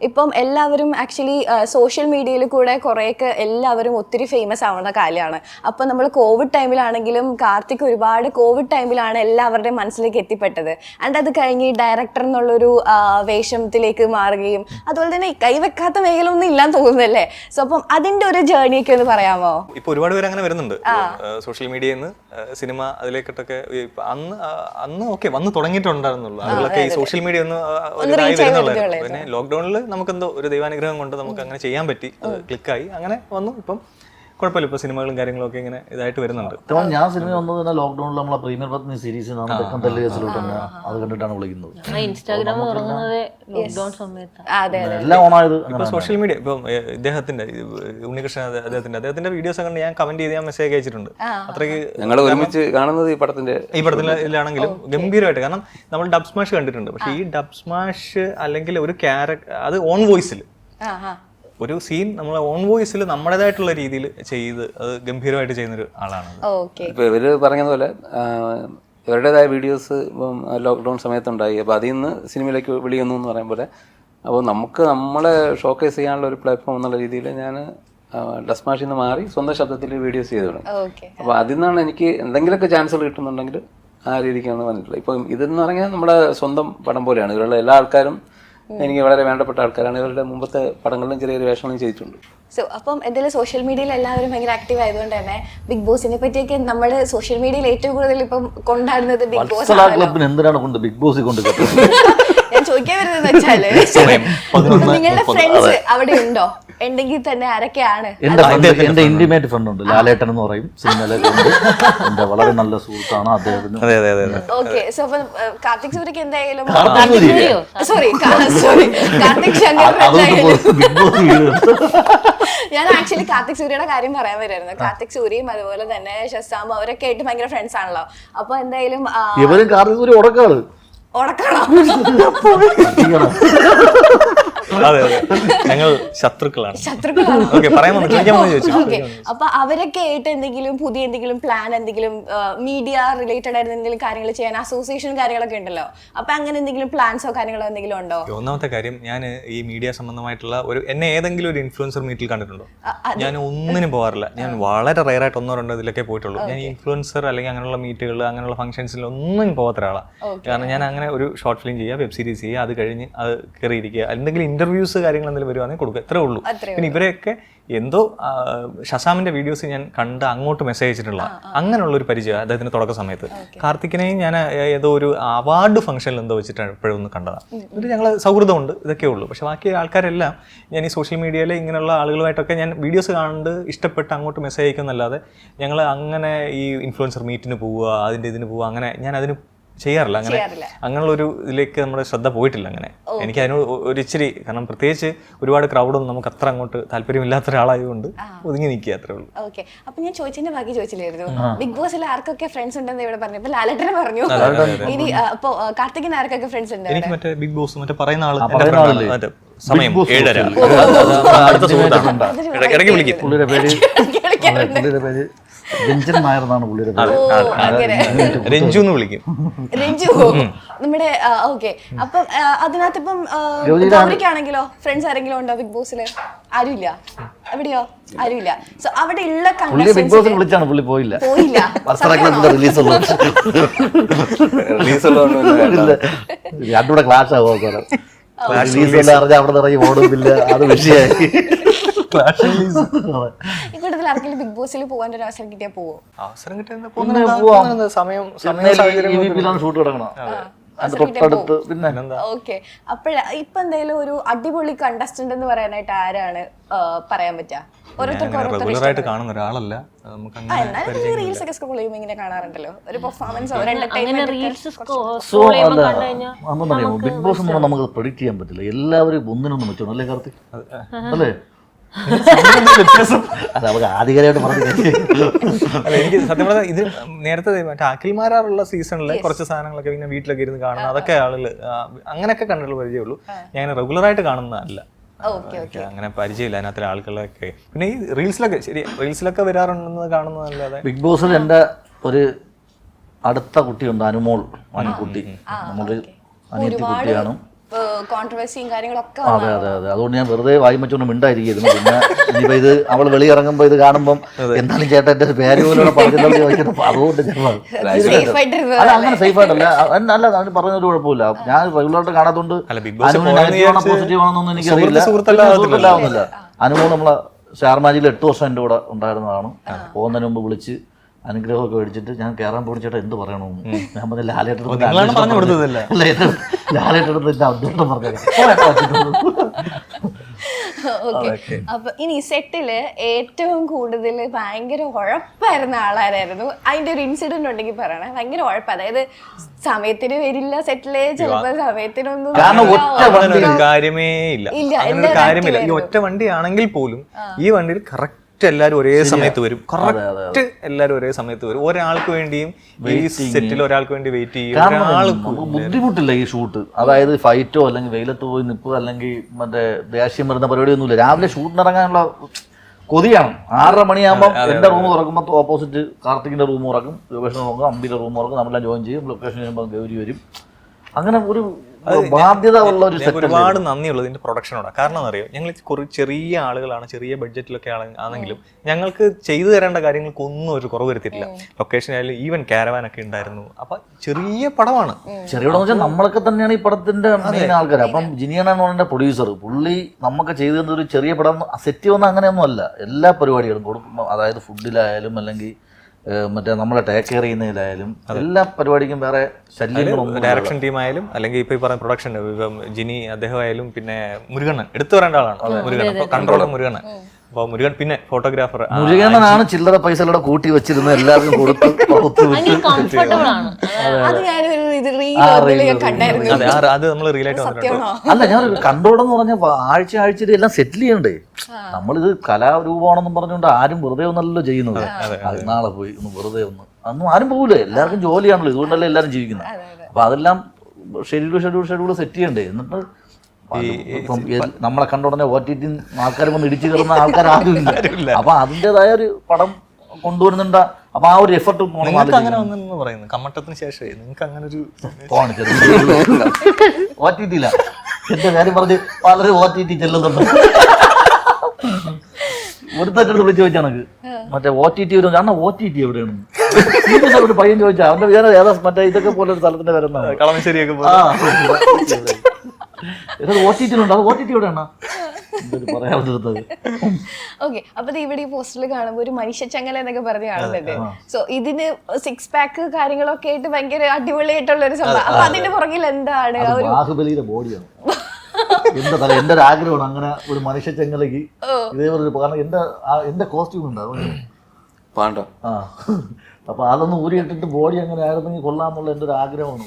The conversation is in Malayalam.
ഇപ്പം എല്ലാവരും ആക്ച്വലി സോഷ്യൽ മീഡിയയിൽ കൂടെ കുറേയൊക്കെ എല്ലാവരും ഒത്തിരി ഫേമസ് ആവുന്ന കാലമാണ്. അപ്പം നമ്മൾ കോവിഡ് ടൈമിലാണെങ്കിലും കാർത്തിക് ഒരുപാട് കോവിഡ് ടൈമിലാണ് എല്ലാവരുടെയും മനസ്സിലേക്ക് എത്തിപ്പെട്ടത്. ആൻഡ് അത് കഴിഞ്ഞ് ഡയറക്ടർ എന്നുള്ളൊരു വേഷത്തിലേക്ക് മാറുകയും അതുപോലെ തന്നെ കൈവെക്കാത്ത മേഖല ഒന്നും ഇല്ലാന്ന് തോന്നുന്നല്ലേ. സോ അപ്പം അതിന്റെ ഒരു ജേർണിയൊക്കെ ഒന്ന് പറയാമോ? ഇപ്പൊ ഒരുപാട് പേര് അങ്ങനെ വരുന്നുണ്ട് സോഷ്യൽ മീഡിയയിൽ നിന്ന് സിനിമ അതിലേക്കിട്ടൊക്കെ. അന്ന് ഓക്കെ വന്ന് തുടങ്ങിയിട്ടുണ്ടായിരുന്നുള്ളൂ ആളുകളൊക്കെ ഈ സോഷ്യൽ മീഡിയ ഒന്ന് വരുന്നുള്ളൂ. പിന്നെ ലോക്ക്ഡൌണിൽ നമുക്കെന്തോ ഒരു ദൈവാനുഗ്രഹം കൊണ്ട് നമുക്ക് അങ്ങനെ ചെയ്യാൻ പറ്റി, ക്ലിക്കായി അങ്ങനെ വന്നു. ഇപ്പം കുഴപ്പമില്ല, ഇപ്പൊ സിനിമകളും കാര്യങ്ങളും ഒക്കെ ഇങ്ങനെ ഇതായിട്ട് വരുന്നുണ്ട്. ഞാൻ സിനിമ വന്നത് തന്നെ ലോക്ക്ഡൌണിൽ നമ്മളെ പ്രീമിയർ പത്നി സീരീസ് അത് കണ്ടിട്ടാണ് വിളിക്കുന്നത്. ഇൻസ്റ്റാഗ്രാം തുറന്നത് ലോക്ക്ഡൌൺ സമയത്ത് എല്ലാം ഓണായത്. ഇപ്പൊ സോഷ്യൽ മീഡിയ ഇപ്പം ഇദ്ദേഹത്തിന്റെ ഉണ്ണികൃഷ്ണൻ അദ്ദേഹത്തിന്റെ വീഡിയോസ് കണ്ട് ഞാൻ കമന്റ് ചെയ്ത് ഞാൻ മെസ്സേജ് അയച്ചിട്ടുണ്ട്. അത്രയ്ക്ക് ഞങ്ങൾ ഒരുമിച്ച് കാണുന്നത് ഈ പടത്തിലാണെങ്കിലും ഗംഭീരമായിട്ട്. കാരണം നമ്മൾ ഡബ് സ്മാഷ് കണ്ടിട്ടുണ്ട്, പക്ഷെ ഈ ഡബ് സ്മാഷ് അല്ലെങ്കിൽ ഒരു ക്യാരക്ടർ അത് ഓൺ വോയിസിൽ ഒരു സീൻ നമ്മൾ ഓൺ വോയിസിൽ നമ്മുടേതായിട്ടുള്ള രീതിയിൽ ചെയ്ത് അത് ഗംഭീരമായിട്ട് ചെയ്യുന്നൊരു ആളാണ്. ഇപ്പൊ ഇവര് പറഞ്ഞതുപോലെ ഇവരുടേതായ വീഡിയോസ് ഇപ്പം ലോക്ക്ഡൗൺ സമയത്തുണ്ടായി. അപ്പോൾ അതിൽ നിന്ന് സിനിമയിലേക്ക് വിളി വന്നു എന്ന് പറയുമ്പോൾ അപ്പോൾ നമുക്ക് നമ്മളെ ഷോക്കേസ് ചെയ്യാനുള്ള ഒരു പ്ലാറ്റ്ഫോം എന്നുള്ള രീതിയിൽ ഞാൻ ഡസ്മാഷിൽ നിന്ന് മാറി സ്വന്തം ശബ്ദത്തിൽ വീഡിയോസ് ചെയ്തു തുടങ്ങി. അപ്പോൾ അതിൽ നിന്നാണ് എനിക്ക് എന്തെങ്കിലുമൊക്കെ ചാൻസുകൾ കിട്ടുന്നുണ്ടെങ്കിൽ ആ രീതിക്കാണ് വന്നിട്ടുള്ളത്. ഇപ്പം ഇതെന്ന് പറഞ്ഞാൽ നമ്മുടെ സ്വന്തം പടം പോലെയാണ്. ഇവരുള്ള എല്ലാ ആൾക്കാരും എനിക്ക് വളരെ വേണ്ടപ്പെട്ട ആൾക്കാരാണ്. ഇവരുടെ മുമ്പത്തെ പടങ്ങളിലും ചെറിയൊരു വേഷങ്ങളും ചെയ്തിട്ടുണ്ട്. സോ അപ്പം എന്തായാലും സോഷ്യൽ മീഡിയയിൽ എല്ലാവരും ഭയങ്കര ആക്റ്റീവ് ആയതുകൊണ്ട് തന്നെ ബിഗ് ബോസിനെ പറ്റിയൊക്കെ നമ്മൾ സോഷ്യൽ മീഡിയയിൽ ഏറ്റവും കൂടുതൽ ഇപ്പം കൊണ്ടാടുന്നത് ബിഗ് ബോസ്. എന്തിനാണ് കൊണ്ട് ബിഗ് ബോസ് കൊണ്ട് ഞാൻ ചോദിക്കാൻ വരുന്നത് വെച്ചാല് നിങ്ങളുടെ ഫ്രണ്ട്സ് അവിടെ ഉണ്ടോ? ഉണ്ടെങ്കിൽ തന്നെ ആരൊക്കെയാണ്? എന്റെ ഇന്റിമേറ്റ് ഫ്രണ്ട് ഉണ്ട്, ലാലേട്ടൻ എന്ന് പറയും, സിനിമയിലൊക്കെ ഉണ്ട്. എന്റെ വളരെ നല്ല സുഹൃത്താണ് അദ്ദേഹത്തിന്. ഓക്കെ. സോ അപ്പം കാർത്തിക് സൂര്യക്ക് എന്തായാലും കാർത്തിക് ശങ്കർ ഞാൻ ആക്ച്വലി കാർത്തിക് സൂര്യയുടെ കാര്യം പറയാൻ വരുമായിരുന്നു. കാർത്തിക് സൂര്യയും അതുപോലെ തന്നെ ഷസാമും അവരൊക്കെ ആയിട്ട് ഭയങ്കര ഫ്രണ്ട്സ് ആണല്ലോ. അപ്പൊ എന്തായാലും ഇവരും കാർത്തിക് സൂര്യ ഉടക്കാണ്. അതെ അതെ, ഞങ്ങൾ ശത്രുക്കളാണ്. അപ്പൊ അവരൊക്കെ ആയിട്ട് എന്തെങ്കിലും പുതിയ എന്തെങ്കിലും പ്ലാൻ, എന്തെങ്കിലും മീഡിയ റിലേറ്റഡ് ആയിട്ട് എന്തെങ്കിലും കാര്യങ്ങൾ ചെയ്യാൻ അസോസിയേഷൻ കാര്യങ്ങളൊക്കെ ഉണ്ടല്ലോ. അപ്പൊ അങ്ങനെ എന്തെങ്കിലും പ്ലാൻസോ കാര്യങ്ങളോ എന്തെങ്കിലും ഉണ്ടോ? ഒന്നാമത്തെ കാര്യം, ഞാൻ ഈ മീഡിയ സംബന്ധമായിട്ടുള്ള എന്നെ ഏതെങ്കിലും ഒരു ഇൻഫ്ലുവൻസർ മീറ്റിൽ കണ്ടിട്ടുണ്ടോ? ഞാൻ ഒന്നിനും പോകാറില്ല. ഞാൻ വളരെ റയറായിട്ട് 1-2 ഇതിലൊക്കെ പോയിട്ടുള്ളൂ. ഞാൻ ഇൻഫ്ലുവൻസർ അല്ലെങ്കിൽ അങ്ങനെയുള്ള മീറ്റുകൾ, അങ്ങനെയുള്ള ഫംഗ്ഷൻസിൽ ഒന്നും പോകാത്ത ഒരാളാണ്. കാരണം ഞാൻ അങ്ങനെ ഒരു ഷോർട്ട് ഫിലിം ചെയ്യുക, വെബ് സീരീസ് ചെയ്യുക, അത് കഴിഞ്ഞ് അത് കയറിയിരിക്കുക, എന്തെങ്കിലും ഇന്റർവ്യൂസ് കാര്യങ്ങൾ എന്തെങ്കിലും വരുവാണെങ്കിൽ കൊടുക്കുക, എത്രേ ഉള്ളൂ. പിന്നെ ഇവരെയൊക്കെ എന്തോ ഷസാമിന്റെ വീഡിയോസ് ഞാൻ കണ്ട് അങ്ങോട്ട് മെസ്സേജ് അയച്ചിട്ടുള്ള അങ്ങനെയുള്ള ഒരു പരിചയം അദ്ദേഹത്തിന്റെ തുടക്ക സമയത്ത്. കാർത്തിക്കിനെയും ഞാൻ ഏതോ ഒരു അവാർഡ് ഫംഗ്ഷനിൽ എന്തോ വെച്ചിട്ടാണ് എപ്പോഴും ഒന്ന് കണ്ടതാണ്. എന്നിട്ട് ഞങ്ങൾ സൗഹൃദമുണ്ട്, ഇതൊക്കെ ഉള്ളൂ. പക്ഷെ ബാക്കി ആൾക്കാരെല്ലാം ഞാൻ ഈ സോഷ്യൽ മീഡിയയിൽ ഇങ്ങനെയുള്ള ആളുകളുമായിട്ടൊക്കെ ഞാൻ വീഡിയോസ് കണ്ട് ഇഷ്ടപ്പെട്ട് അങ്ങോട്ട് മെസ്സേജ് അയക്കുന്നല്ലാതെ ഞങ്ങൾ അങ്ങനെ ഈ ഇൻഫ്ലുവൻസർ മീറ്റിന് പോവുക, അതിൻ്റെ ഇതിന് പോവുക, അങ്ങനെ ഞാൻ അതിന് ചെയ്യാറില്ല. അങ്ങനെയുള്ള ഒരു ഇതിലേക്ക് നമ്മുടെ ശ്രദ്ധ പോയിട്ടില്ല. അങ്ങനെ എനിക്ക് അതിനോട് ഒരു ഇച്ചിരി, കാരണം പ്രത്യേകിച്ച് ഒരുപാട് ക്രൗഡൊന്നും നമുക്ക് അത്ര അങ്ങോട്ട് താല്പര്യമില്ലാത്ത ഒരാളായതുകൊണ്ട് ഒതുങ്ങി നിൽക്കുക, അത്രേ ഉള്ളൂ. ഓക്കെ. അപ്പൊ ഞാൻ ചോദിച്ചതിന്റെ ബാക്കി ചോദിച്ചില്ലായിരുന്നു, ബിഗ് ബോസിൽ ആർക്കൊക്കെ ഫ്രണ്ട്സ് ഉണ്ടെന്ന് ഇവിടെ പറഞ്ഞു. ഇപ്പൊ ലാലേട്ടനെ പറഞ്ഞു. ഇനി ഇപ്പൊ കാർത്തികിന് ആർക്കൊക്കെ ഫ്രണ്ട്സ് ഉണ്ട്? എനിക്ക് മറ്റേ ബിഗ് ബോസ് മറ്റേ പറയുന്ന ആള് സമയം 7:30 അടുത്ത സുഹൃത്താണ്, ഇടയ്ക്ക് വിളിക്കും. പുള്ളിയുടെ പേര് രഞ്ജൻ നായർ എന്നാണ് പുള്ളിയുടെ പേര്. രഞ്ജു എന്ന് വിളിക്കും. രഞ്ജു നമ്മുടെ. ഓക്കെ. അപ്പം അതിനകത്ത് ഇപ്പം ഗൗരിക്കാണെങ്കിലോ ഫ്രൻസ് ആരെങ്കിലും ഉണ്ടോ ബിഗ് ബോസില്? ആരുമില്ല. എവിടെയോ ആരുമില്ല. സോ അവിടെ ഉള്ള ബിഗ് ബോസിൽ വിളിച്ചാണ് പുള്ളി പോയില്ല. രണ്ടുകൂടെ ക്ലാഷ് ആകും. അവിടെ ഇറങ്ങി ഓടുന്നില്ല, അത് വിഷയമായി. ബിഗ് ബോസിൽ പോകാൻ ഒരു അവസരം കിട്ടിയാൽ പോവോ? അവസരം കിട്ടിയ ഷൂട്ട് കിടക്കണം തൊട്ടടുത്ത്. പിന്നെ ഓക്കെ. അപ്പോഴ ഇപ്പൊ എന്തായാലും ഒരു അടിപൊളി കണ്ടസ്റ്റന്റ് എന്ന് പറയാനായിട്ട് ആരാണ് പറയാൻ പറ്റുക? റെഗുലറായിട്ട് കാണുന്ന ഒരാളല്ല. റീൽസ് ഒക്കെ സ്ക്രോൾ ചെയ്യുമ്പോൾ ഇങ്ങനെ കാണാറുണ്ടല്ലോ, ഒരു പെർഫോമൻസ്, ബിഗ് ബോസ് ഒന്നും നമുക്ക് പ്രെഡിക്റ്റ് ചെയ്യാൻ പറ്റില്ല. എല്ലാവരും ഒന്നിനൊന്നും വെച്ചോണം അല്ലേ കാർത്തിക്? അല്ലേ? എനിക്ക് സത്യം പറഞ്ഞാൽ ഇത് നേരത്തെ മറ്റേ അഖിൽമാരാറുള്ള സീസണിലെ കുറച്ച് സാധനങ്ങളൊക്കെ പിന്നെ വീട്ടിലൊക്കെ ഇരുന്ന് കാണുന്നത്, അതൊക്കെ ആളുകൾ അങ്ങനെയൊക്കെ കണ്ടുള്ള പരിചയമുള്ളൂ. ഞാൻ റെഗുലറായിട്ട് കാണുന്നതല്ല, അങ്ങനെ പരിചയമില്ല അതിനകത്തിലെ ആളുകളൊക്കെ. പിന്നെ ഈ റീൽസിലൊക്കെ ശരി റീൽസിലൊക്കെ വരാറുണ്ടെന്ന് കാണുന്നതല്ലാതെ. ബിഗ് ബോസിൽ എൻ്റെ ഒരു അടുത്ത കുട്ടിയുണ്ട്, അനുമോൾ, അനുകുട്ടി. നമ്മുടെ അനിയത്തി കുട്ടിയാണ്. കോൺട്രവേഴ്സിയും കാര്യങ്ങളൊക്കെ അതെ അതെ അതെ, അതുകൊണ്ട് ഞാൻ വെറുതെ വായി വെച്ചോണ്ട് മിണ്ടായിരിക്കുന്നു. പിന്നെ ഇനിയിപ്പോ ഇത് അവൾ വെളിയിറങ്ങുമ്പോ ഇത് കാണുമ്പം എന്തായാലും ചേട്ടാ എന്റെ പേര് പോലും പറഞ്ഞിട്ടുണ്ടോ ചോദിച്ചപ്പോ അതുകൊണ്ട് അല്ല അങ്ങനെ സേഫ് ആയിട്ടല്ല അല്ല അതിന് പറഞ്ഞൊരു കുഴപ്പമില്ല. ഞാൻ റെഗുലറായിട്ട് കാണാത്തോണ്ട് പോസിറ്റീവ് ആണെന്നൊന്നും എനിക്കറിയില്ല. സുഹൃത്തല്ലാവുന്നില്ല. അനുമോൾ നമ്മളെ സ്റ്റാർ മാജിക്കിൽ 8 വർഷം എൻ്റെ കൂടെ ഉണ്ടായിരുന്നതാണ്. പോകുന്നതിന് മുമ്പ് വിളിച്ച് അനുഗ്രഹമൊക്കെ മേടിച്ചിട്ട് ഞാൻ കയറാൻ പോണിച്ചേട്ടാ എന്ത് പറയണമെന്ന് ഞാൻ പറഞ്ഞ ലാലേട്ടടുത്ത് അന്വേഷണം പറഞ്ഞു. അപ്പൊ ഇനി സെറ്റില് ഏറ്റവും കൂടുതൽ ഭയങ്കര ഉഴപ്പായിരുന്ന ആളാരായിരുന്നു? അതിന്റെ ഒരു ഇൻസിഡന്റ് ഉണ്ടെങ്കിൽ പറയണേ. ഭയങ്കര ഉഴപ്പ്, അതായത് സമയത്തിന് വരില്ല സെറ്റില്, ചിലപ്പോ സമയത്തിനൊന്നും കാര്യമേ ഇല്ല. അങ്ങനെ ഒരു കാര്യമില്ല. ഈ ഒറ്റ വണ്ടിയാണെങ്കിൽ പോലും ഈ വണ്ടിയിൽ കറക്റ്റ് എല്ലാവരും ഒരേ സമയത്ത് വരും. കറക്റ്റ് എല്ലാവരും ഒരേ സമയത്ത് വരും. ഒരാൾക്ക് വേണ്ടിയും ഈ സെറ്റിൽ ഒരാൾക്ക് വേണ്ടി വെയിറ്റ് ചെയ്യും. ബുദ്ധിമുട്ടില്ല ഈ ഷൂട്ട്. അതായത് ഫൈറ്റോ അല്ലെങ്കിൽ വെയിലത്ത് പോയി നിൽക്കുക അല്ലെങ്കിൽ മറ്റേ ദേഷ്യം വരുന്ന പരിപാടിയൊന്നുമില്ല. രാവിലെ ഷൂട്ടിനിറങ്ങാനുള്ള കൊതിയാണ്. 6:30 മണിയാകുമ്പോൾ എന്റെ റൂം തുറക്കുമ്പോൾ ഓപ്പോസിറ്റ് കാർത്തികിന്റെ റൂം തുറക്കും, രൂപേഷിന്റെ റൂം, അമ്പിന്റെ റൂം തുറക്കും, നമ്മളെല്ലാം ജോയിൻ ചെയ്യും. ലൊക്കേഷൻ ചെയ്യുമ്പോൾ ഗൗരി വരും. അങ്ങനെ ഒരു ബാധ്യത ഉള്ള ഒരു സെറ്റ്. ഒരുപാട് നന്ദിയുള്ളത് ഇതിന്റെ പ്രൊഡക്ഷനോടാണ്. കാരണം എന്നറിയോ, ഞങ്ങൾ ചെറിയ ആളുകളാണ്, ചെറിയ ബഡ്ജറ്റിലൊക്കെ ആണെങ്കിലും ഞങ്ങൾക്ക് ചെയ്തു തരേണ്ട കാര്യങ്ങൾക്ക് ഒന്നും ഒരു കുറവ് വരുത്തിയിട്ടില്ല. ലൊക്കേഷൻ ആയാലും ഈവൻ കാരവാൻ ഒക്കെ ഉണ്ടായിരുന്നു. അപ്പൊ ചെറിയ പടമാണ്. ചെറിയ പടം വെച്ചാൽ നമ്മളൊക്കെ തന്നെയാണ് ഈ പടത്തിന്റെ മെയിൻ ആൾക്കാർ. അപ്പം ജിനിയാണ് പറഞ്ഞ പ്രൊഡ്യൂസർ. പുള്ളി നമുക്ക് ചെയ്തു തന്ന ഒരു ചെറിയ പടം സെറ്റ് വന്ന അങ്ങനെയൊന്നും അല്ല. എല്ലാ പരിപാടികളും കൊടുക്കുമ്പോൾ, അതായത് ഫുഡിലായാലും അല്ലെങ്കിൽ മറ്റേ നമ്മളെ ടേക്ക് കെയർ ചെയ്യുന്നതിലായാലും എല്ലാ പരിപാടിക്കും വേറെ ശല്യങ്ങളൊന്നും. ഡയറക്ഷൻ ടീം ആയാലും അല്ലെങ്കിൽ ഇപ്പൊ ഈ പറഞ്ഞ പ്രൊഡക്ഷൻ ജിനി അദ്ദേഹം ആയാലും പിന്നെ മുരുകണ്ണൻ എടുത്തു പറയേണ്ട ആളാണ്. മുരുകണ്ണൻ കൺട്രോളർ മുരുകണ്ണൻ. അപ്പൊ മുരുകൻ പിന്നെ കണ്ടായിരുന്നു. മുരുകണ്ണനാണ് ചില്ലറ പൈസകളുടെ കൂട്ടി വെച്ചിരുന്നത് എല്ലാവർക്കും കൊടുത്ത് അത് നമ്മൾ റിയൽ ആയിട്ട് വന്നിട്ടുണ്ട്. അല്ല ഞാൻ കൺട്രോൾ എന്ന് പറഞ്ഞ ആഴ്ച എല്ലാം സെറ്റിൽ ചെയ്യണ്ടേ. നമ്മളിത് കലാരൂപമാണെന്നും പറഞ്ഞുകൊണ്ട് ആരും വെറുതെ ഒന്നല്ലോ ചെയ്യുന്നത്. നാളെ പോയി ഒന്ന് വെറുതെ അന്നും ആരും പോകില്ലേ. എല്ലാവർക്കും ജോലിയാണല്ലോ, ഇതുകൊണ്ടല്ലേ എല്ലാവരും ജീവിക്കുന്നത്. അപ്പൊ അതെല്ലാം ഷെഡ്യൂൾ സെറ്റ് ചെയ്യണ്ടേ. എന്നിട്ട് ഇപ്പം നമ്മളെ കണ്ട ഉടനെ OTT ആൾക്കാർ വന്ന് ഇടിച്ചു കയറുന്ന ആൾക്കാർ ആരും ഇല്ല. അപ്പൊ അതിൻ്റെതായ ഒരു പടം കൊണ്ടുവരുന്നുണ്ട്. അപ്പൊ ആ ഒരു എഫർട്ട് പറയുന്നത് കമ്മട്ടത്തിന് ശേഷം നിങ്ങൾക്ക് അങ്ങനെ ഒരു OTT ഇല്ല. എന്റെ കാര്യം പറഞ്ഞ് പലരും OTT ചെല്ലുന്നുണ്ട്. ഒരുത്തട്ട് വിളിച്ച് ചോദിച്ചാൽ എനിക്ക് മറ്റേ OTT വരും. കാരണം OTT എവിടെയാണ് ഒരു പയ്യൻ ചോദിച്ചാൽ അവന്റെ വേറെ ഏതാ മറ്റേ ഇതൊക്കെ പോലെ ഒരു സ്ഥലത്തിന്റെ വരുന്നത് കളമശ്ശേരിയൊക്കെ OTT ഉണ്ട്. അത് OTT എവിടെയാണ് പറയാവുന്നത്. ഓക്കെ, അപ്പൊ ഇവിടെ ഈ പോസ്റ്ററിൽ കാണുമ്പോൾ ഒരു മനുഷ്യച്ചങ്ങല എന്നൊക്കെ പറഞ്ഞ് കാണുന്നുണ്ട്. സോ ഇതിന് 6 പാക്ക് കാര്യങ്ങളൊക്കെ ആയിട്ട് ഭയങ്കര അടിപൊളിയായിട്ടുള്ള ഒരു സംഭവം. അപ്പൊ അതിന്റെ പുറകിൽ എന്താണ്? ബാഹുബലിയുടെ ബോഡിയാണ് എന്റെ ഒരു ആഗ്രഹമാണ്. അങ്ങനെ ഒരു മനുഷ്യ ചെങ്ങലക്ക് ഇതേപോലെ. കാരണം എന്റെ കോസ്റ്റ്യൂം ഉണ്ട് അപ്പൊ അതൊന്ന് ഊരിയിട്ടിട്ട് ബോഡി അങ്ങനെ ആയിരുന്നെങ്കിൽ കൊള്ളാന്നുള്ള എന്റെ ഒരു ആഗ്രഹമാണ്.